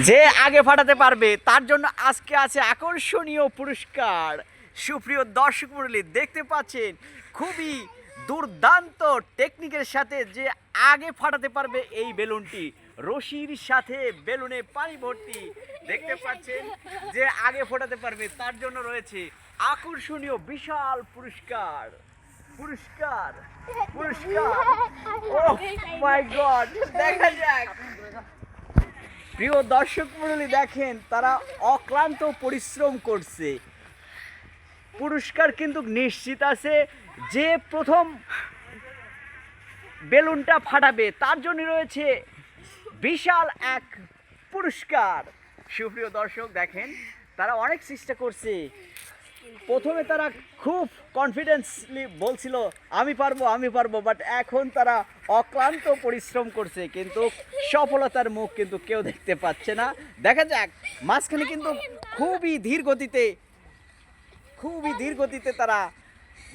যে আগে ফাটাতে পারবে তার জন্য আজকে আছে আকর্ষণীয় পুরস্কার। সুপ্রিয় দর্শক মণ্ডলী, দেখতে পাচ্ছেন খুবই দুর্দান্ত টেকনিকের সাথে যে আগে ফাটাতে পারবে এই বেলুনটি, রশির সাথে বেলুনে পানি ভর্তি। দেখতে পাচ্ছেন যে আগে ফোটাতে পারবে তার জন্য রয়েছে আকর্ষণীয় বিশাল পুরস্কার। পুরস্কার পুরস্কার ও মাই গড, দেখা যাক। প্রিয় দর্শক মণ্ডলী, দেখেন তারা অক্লান্ত পরিশ্রম করছে। পুরস্কার কিন্তু নিশ্চিত আছে, যে প্রথম বেলুনটা ফাটাবে তার জন্য রয়েছে বিশাল এক পুরস্কার। সুপ্রিয় দর্শক, দেখেন তারা অনেক চেষ্টা করছে। প্রথমে তারা খুব কনফিডেন্সলি বলছিল আমি পারবো আমি পারবো, বাট এখন তারা অক্লান্ত পরিশ্রম করছে, কিন্তু সফলতার মুখ কিন্তু কেউ দেখতে পাচ্ছে না। দেখা যাক, মাঝখানে কিন্তু খুবই ধীর গতিতে তারা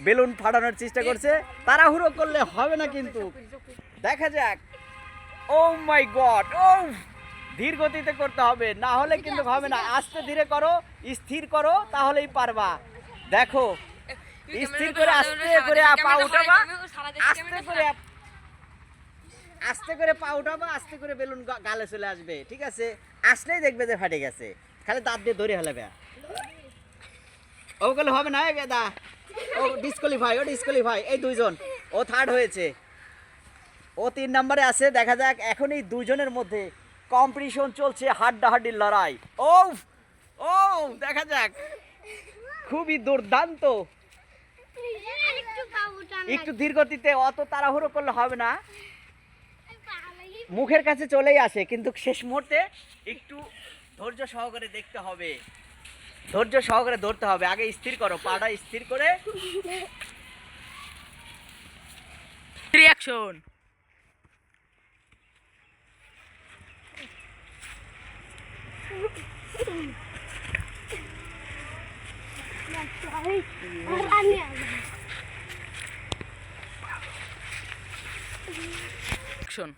বেলুন ফাটানোর চেষ্টা করছে। তাড়াহুড়ো করলে হবে না কিন্তু। দেখা যাক। ও মাই গড, ও ধীর গতিতে করতে হবে, না হলে কিন্তু হবে না। আস্তে ধীরে করো, স্থির করো, তাহলেই পারবা। দেখো, স্থির করে আস্তে করে পা উঠাবা, আস্তে করে পা উঠাবা, আস্তে করে বেলুন গালে চলে আসবে। ঠিক আছে, আসলেই দেখবে যে ফাটে গেছে, খালি দাঁত দিয়ে ধরে হেলাবে। ওগুলো হবে না দা, ও ডিসকোয়ালিফাই। এই দুইজন, ও থার্ড হয়েছে, ও 3 নম্বরে আছে। দেখা যাক, এখন এই দুইজনের মধ্যে কম্পিটিশন চলছে, হাড্ডাহাড্ডির লড়াই। ও ও দেখা যাক, খুবই দুর্দান্ত। একটু ধীর গতিতে, অত তাড়াহুড়ো করলে হবে না। মুখের কাছে চলেই আসে, কিন্তু শেষ মুহূর্তে একটু ধৈর্য সহকারে দেখতে হবে, ধৈর্য সহকারে ধরতে হবে। আগে স্থির করো, পাটা স্থির করে রিঅ্যাকশন। অ্যাকশন।